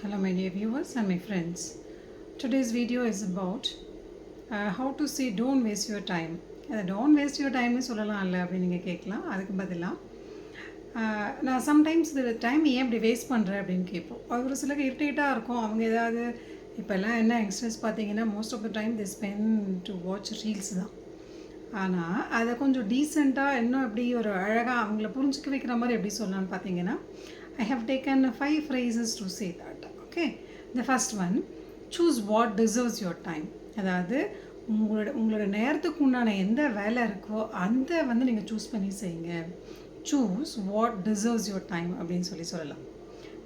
Hello my dear viewers and my friends. Today's video is about how to say don't waste your time. Don't waste your time சொல்லலாம் இல்லை அப்படின்னு நீங்கள் கேட்கலாம். அதுக்கு பதிலாக நான் சம்டைம்ஸ் இந்த டைம் ஏன் இப்படி வேஸ்ட் பண்ணுறேன் அப்படின்னு கேட்போம். ஒரு சிலருக்கு இரிட்டேட்டாக இருக்கும். அவங்க ஏதாவது இப்போல்லாம் என்ன யங்ஸ்டர்ஸ் பார்த்தீங்கன்னா most of the time they spend to watch reels தான். ஆனால் அதை கொஞ்சம் டீசெண்டாக இன்னும் எப்படி ஒரு அழகாக அவங்கள புரிஞ்சுக்க வைக்கிற மாதிரி எப்படி சொல்லலான்னு பார்த்தீங்கன்னா I have taken 5 phrases to say that. Okay, the first one, choose what deserves your time. அதாவது உங்களோட நேரத்துக்கு உண்டான எந்த வேலை இருக்கோ அந்த வந்து நீங்கள் சூஸ் பண்ணி செய்யுங்க. choose what deserves your time அப்படின்னு சொல்லலாம்.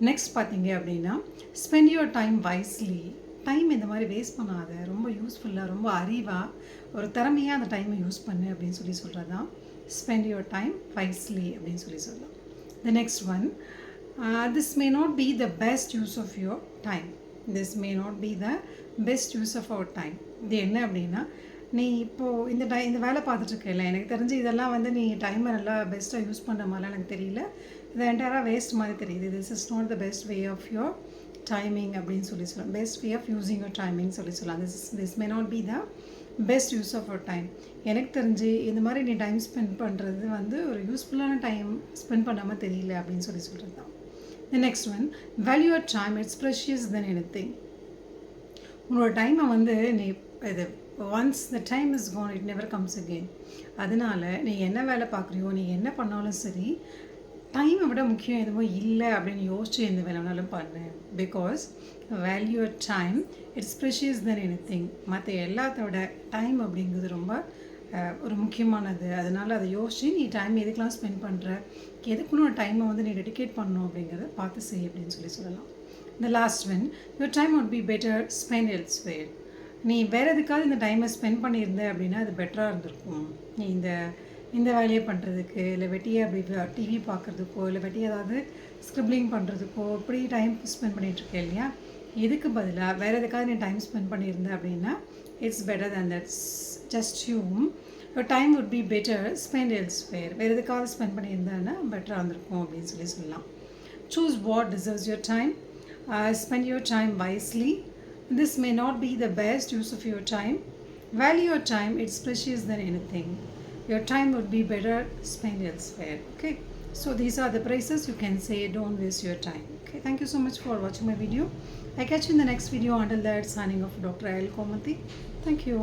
நெக்ஸ்ட் பார்த்தீங்க அப்படின்னா spend your time wisely. Time இந்த மாதிரி வேஸ்ட் பண்ணாத, ரொம்ப யூஸ்ஃபுல்லாக ரொம்ப அறிவாக ஒரு திறமையாக அந்த டைமை யூஸ் பண்ணு அப்படின்னு சொல்கிறது தான் spend your time wisely அப்படின்னு சொல்லலாம். The next one, this may not be the best use of your time. This may not be the best use of our time. இது என்ன அப்படின்னா நீ இப்போது இந்த வேலை பார்த்துட்ருக்கல, எனக்கு தெரிஞ்சு இதெல்லாம் வந்து நீ டைமை நல்லா பெஸ்ட்டாக யூஸ் பண்ணுற மாதிரிலாம் எனக்கு தெரியல, இது என்டையராக வேஸ்ட் மாதிரி தெரியுது. This is not the best way of your timing அப்படின்னு சொல்லலாம். Best way of using your timing சொல்லலாம். This may not be the best use of our time. எனக்கு தெரிஞ்சு இந்த மாதிரி நீ டைம் ஸ்பெண்ட் பண்ணுறது வந்து ஒரு யூஸ்ஃபுல்லான டைம் ஸ்பெண்ட் பண்ணாமல் தெரியல அப்படின்னு சொல்கிறது தான். The next one, value your time, it's precious than anything. உங்களோட டைமை வந்து நீ இது once the time is gone it never comes again. அதனால் நீ என்ன வேலை பார்க்குறியோ நீ என்ன பண்ணாலும் சரி டைமை விட முக்கியம் எதுவும் இல்லை அப்படின்னு யோசிச்சு எந்த வேலை வேணாலும் பண்ணு. Because value your time it's precious then anything. மற்ற எல்லாத்தோட டைம் அப்படிங்கிறது ரொம்ப ஒரு முக்கியமானது. அதனால் அதை யோசிச்சு நீ டைம் எதுக்கெலாம் ஸ்பெண்ட் பண்ணுற, எதுக்குன்னு ஒரு டைமை வந்து நீ டெடிகேட் பண்ணணும் அப்படிங்கிறத பார்த்து செய் அப்படின்னு சொல்லலாம். இந்த last one, your time would be better spend elsewhere. நீ வேறு எதுக்காவது இந்த டைமை ஸ்பெண்ட் பண்ணியிருந்த அப்படின்னா அது பெட்டராக இருந்திருக்கும். நீ இந்த வேலையை பண்ணுறதுக்கு, இல்லை வெட்டியை அப்படி டிவி பார்க்குறதுக்கோ, இல்லை வெட்டி ஏதாவது ஸ்க்ரிப்ளிங் பண்ணுறதுக்கோ இப்படி டைம் ஸ்பெண்ட் பண்ணிகிட்ருக்கேன் இல்லையா, இதுக்கு பதிலாக வேறு எதுக்காவது நீ டைம் ஸ்பெண்ட் பண்ணியிருந்த அப்படின்னா it's better than that's just um your time would be better spend elsewhere. வேறு எதுக்காவது ஸ்பெண்ட் பண்ணியிருந்தேன்னா பெட்டராக இருந்திருக்கும் அப்படின்னு சொல்லலாம். Choose what deserves your time, spend your time wisely. This may not be the best use of your time. Value your time, it's precious than anything. Your time would be better spent elsewhere. Okay, so these are the phrases you can say, don't waste your time. Okay, thank you so much for watching my video. I catch you in the next video. Until that, signing off, Dr. Ayal Komati. Thank you.